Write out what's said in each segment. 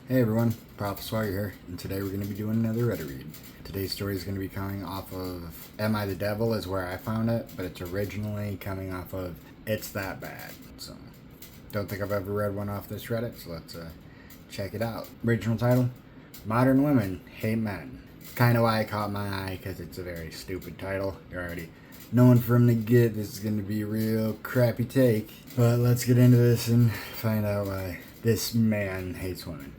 Hey everyone, Prophet Swagger here, and today we're going to be doing another Reddit read. Today's story is going to be coming off of Am I the Devil is where I found it, but it's originally coming off of It's That Bad. So, don't think I've ever read one off this Reddit, so let's check it out. Original title, Modern Women Hate Men. Kind of why I caught my eye, because it's a very stupid title. You're already knowing from the get this is going to be a real crappy take. But let's get into this and find out why this man hates women.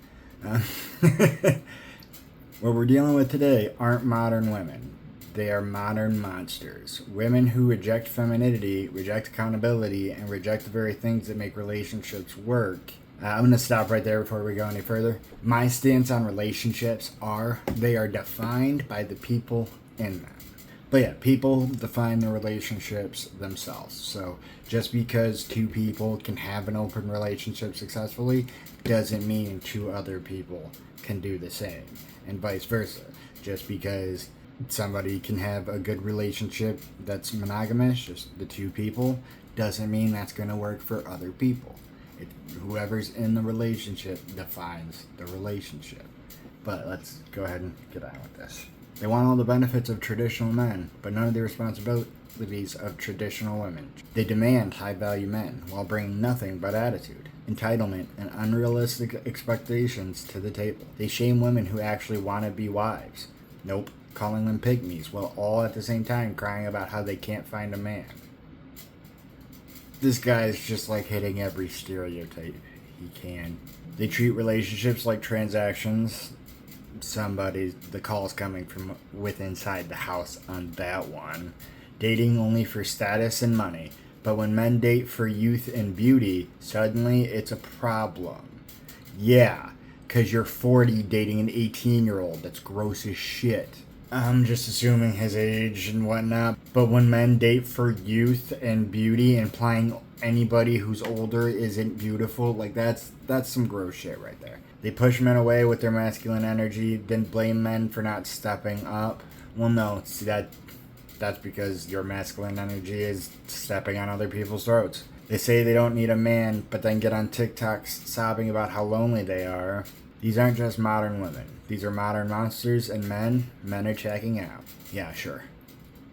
What we're dealing with today aren't modern women. They are modern monsters. Women who reject femininity, reject accountability, and reject the very things that make relationships work. I'm going to stop right there before we go any further. My stance on relationships they are defined by the people in them. But yeah, people define their relationships themselves. So just because two people can have an open relationship successfully doesn't mean two other people can do the same. And vice versa. Just because somebody can have a good relationship that's monogamous, just the two people, doesn't mean that's going to work for other people. Whoever's in the relationship defines the relationship. But let's go ahead and get on with this. They want all the benefits of traditional men, but none of the responsibilities of traditional women. They demand high-value men, while bringing nothing but attitude, entitlement, and unrealistic expectations to the table. They shame women who actually want to be wives. Nope, calling them pygmies, while all at the same time crying about how they can't find a man. This guy's just like hitting every stereotype he can. They treat relationships like transactions. The call's coming from with inside the house on that one. Dating only for status and money. But when men date for youth and beauty, suddenly it's a problem. Yeah, because you're 40 dating an 18-year-old. That's gross as shit. I'm just assuming his age and whatnot. But when men date for youth and beauty, implying anybody who's older isn't beautiful, like that's some gross shit right there. They push men away with their masculine energy, then blame men for not stepping up. Well, no, see that's because your masculine energy is stepping on other people's throats. They say they don't need a man, but then get on TikTok sobbing about how lonely they are. These aren't just modern women. These are modern monsters, and men are checking out. Yeah, sure.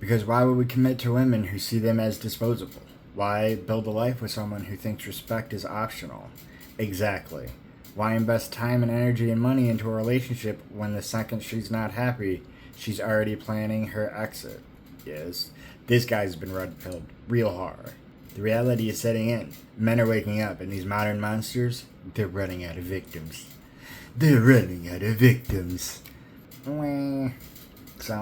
Because why would we commit to women who see them as disposable? Why build a life with someone who thinks respect is optional? Exactly. Why invest time and energy and money into a relationship when the second she's not happy, she's already planning her exit? Yes, this guy's been red-pilled real hard. The reality is setting in. Men are waking up, and these modern monsters, they're running out of victims. They're running out of victims. Sound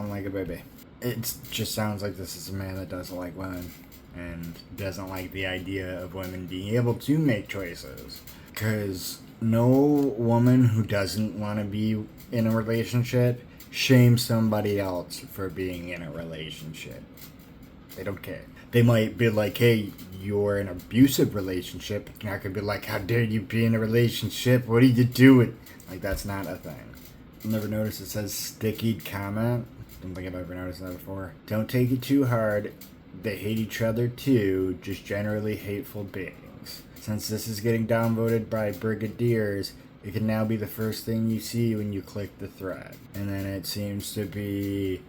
like a baby. It just sounds like this is a man that doesn't like women and doesn't like the idea of women being able to make choices. Because no woman who doesn't want to be in a relationship shames somebody else for being in a relationship. They don't care. They might be like, hey, you're in an abusive relationship. You're not going to be like, how dare you be in a relationship? What are you doing? Like, that's not a thing. You'll never notice it says sticky comment. Don't think I've ever noticed that before. Don't take it too hard. They hate each other too, just generally hateful beings. Since this is getting downvoted by brigadiers, it can now be the first thing you see when you click the thread. And then it seems to be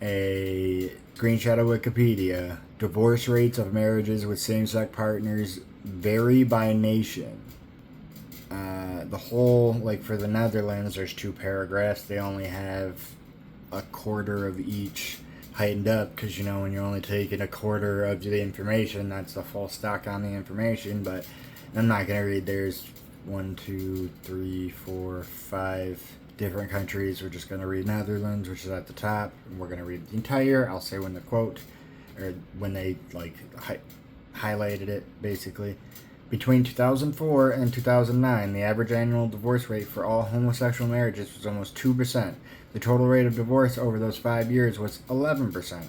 a screenshot of Wikipedia. Divorce rates of marriages with same-sex partners vary by nation. The whole, like for the Netherlands, there's 2 paragraphs. They only have a quarter of each heightened up because, when you're only taking a quarter of the information, that's the full stock on the information. But I'm not going to read. There's 1, 2, 3, 4, 5 different countries. We're just going to read Netherlands, which is at the top. And we're going to read the entire. I'll say when the quote, or when they highlighted it, basically. Between 2004 and 2009, the average annual divorce rate for all homosexual marriages was almost 2%. The total rate of divorce over those 5 years was 11%.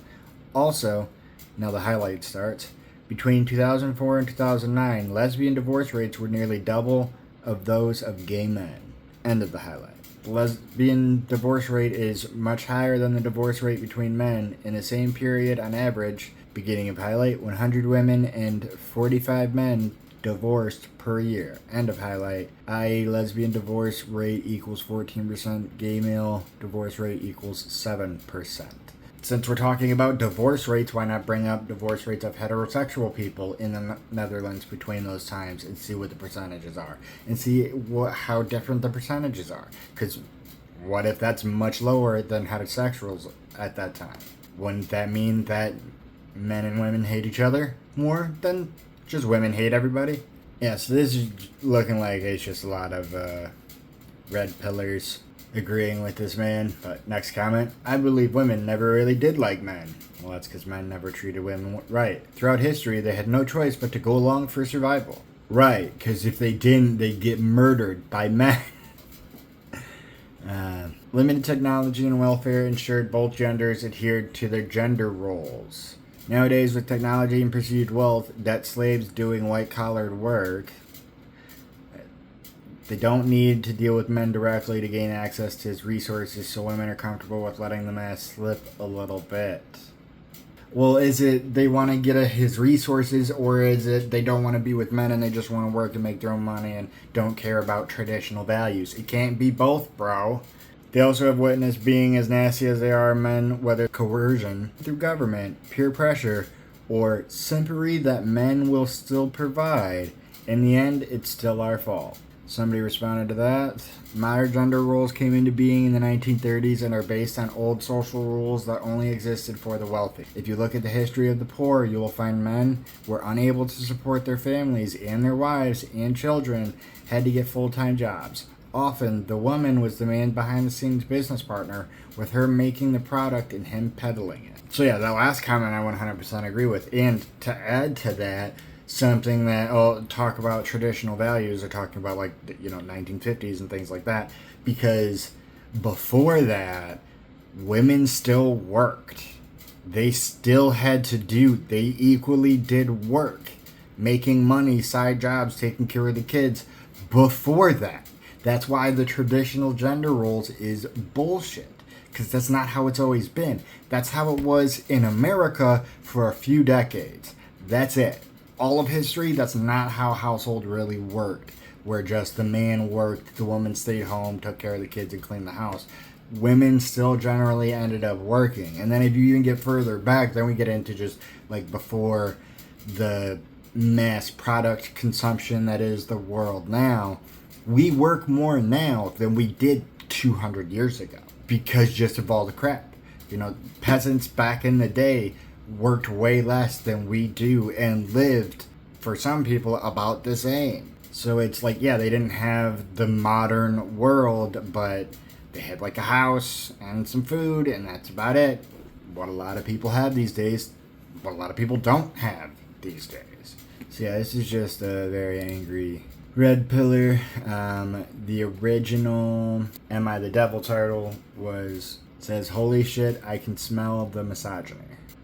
Also, now the highlight starts, between 2004 and 2009, lesbian divorce rates were nearly double of those of gay men. End of the highlight. The lesbian divorce rate is much higher than the divorce rate between men. In the same period, on average, beginning of highlight, 100 women and 45 men divorced per year. End of highlight. I.e. lesbian divorce rate equals 14%. Gay male divorce rate equals 7%. Since we're talking about divorce rates, why not bring up divorce rates of heterosexual people in the Netherlands between those times and see what the percentages are, and see how different the percentages are? Because what if that's much lower than heterosexuals at that time? Wouldn't that mean that men and women hate each other more than just women hate everybody? Yeah, so this is looking like it's just a lot of red pillars agreeing with this man. But next comment, I believe women never really did like men. Well, that's because men never treated women right. Throughout history, they had no choice but to go along for survival. Right, because if they didn't, they'd get murdered by men. Limited technology and welfare ensured both genders adhered to their gender roles. Nowadays, with technology and perceived wealth, debt slaves doing white-collar work, they don't need to deal with men directly to gain access to his resources, so women are comfortable with letting the man slip a little bit. Well, is it they want to get at his resources, or is it they don't want to be with men and they just want to work and make their own money and don't care about traditional values? It can't be both, bro. They also have witnessed being as nasty as they are men, whether coercion through government, peer pressure, or simply that men will still provide. In the end, it's still our fault. Somebody responded to that. Modern gender roles came into being in the 1930s and are based on old social rules that only existed for the wealthy. If you look at the history of the poor, you will find men were unable to support their families, and their wives and children had to get full-time jobs. Often, the woman was the man behind-the-scenes business partner, with her making the product and him peddling it. So yeah, that last comment I 100% agree with. And to add to that, something that talk about traditional values are talking about 1950s and things like that, because before that women still worked. They still had to they equally did work, making money, side jobs, taking care of the kids before that. That's why the traditional gender roles is bullshit, because that's not how it's always been. That's how it was in America for a few decades. That's it. All of history, that's not how household really worked, where just the man worked, the woman stayed home, took care of the kids, and cleaned the house. Women still generally ended up working. And then if you even get further back, then we get into just before the mass product consumption that is the world now. We work more now than we did 200 years ago because just of all the crap. Peasants back in the day worked way less than we do and lived, for some people, about the same. So it's they didn't have the modern world, but they had a house and some food, and that's about it. What a lot of people have these days, what a lot of people don't have these days. So yeah, this is just a very angry red pillar. The original Am I the Devil title says, holy shit, I can smell the misogyny.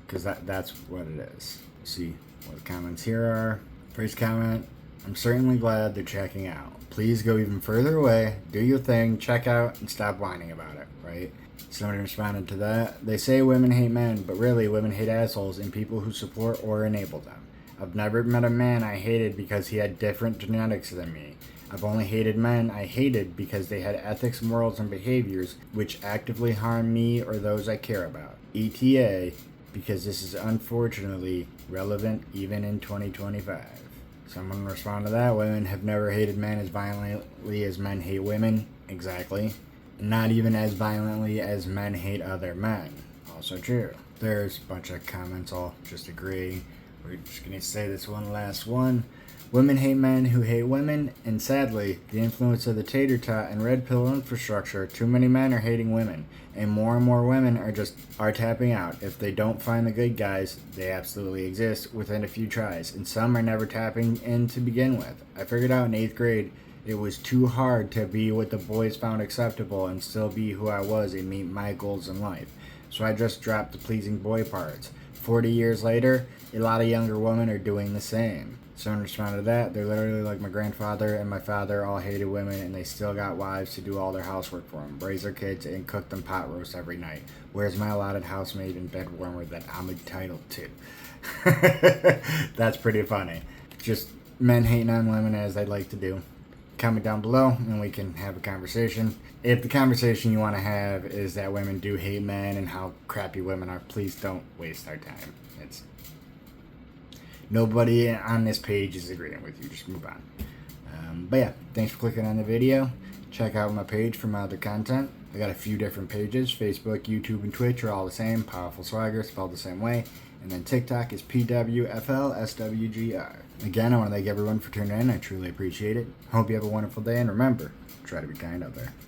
Because that's what it is. See what the comments here are. First comment, I'm certainly glad they're checking out. Please go even further away, do your thing, check out, and stop whining about it, right? Somebody responded to that. They say women hate men, but really women hate assholes and people who support or enable them. I've never met a man I hated because he had different genetics than me. I've only hated men I hated because they had ethics, morals, and behaviors which actively harm me or those I care about. ETA, because this is unfortunately relevant even in 2025. Someone respond to that. Women have never hated men as violently as men hate women. Exactly. Not even as violently as men hate other men. Also true. There's a bunch of comments all just agreeing. We're just going to say this one last one. Women hate men who hate women, and sadly, the influence of the tater tot and red pill infrastructure, too many men are hating women, and more women are tapping out. If they don't find the good guys, they absolutely exist within a few tries, and some are never tapping in to begin with. I figured out in 8th grade it was too hard to be what the boys found acceptable and still be who I was and meet my goals in life. So I just dropped the pleasing boy parts. 40 years later, a lot of younger women are doing the same. Someone responded to that. They're literally like my grandfather and my father all hated women, and they still got wives to do all their housework for them, raise their kids, and cook them pot roast every night. Where's my allotted housemaid and bed warmer that I'm entitled to? That's pretty funny. Just men hating on women as they'd like to do, comment down below and we can have a conversation. If the conversation you want to have is that women do hate men and how crappy women are, please don't waste our time. Nobody on this page is agreeing with you. Just move on. But yeah, thanks for clicking on the video. Check out my page for my other content. I got a few different pages. Facebook, YouTube, and Twitch are all the same. Powerful Swagger, spelled the same way. And then TikTok is PWFLSWGR. Again, I want to thank everyone for tuning in. I truly appreciate it. Hope you have a wonderful day. And remember, try to be kind out there.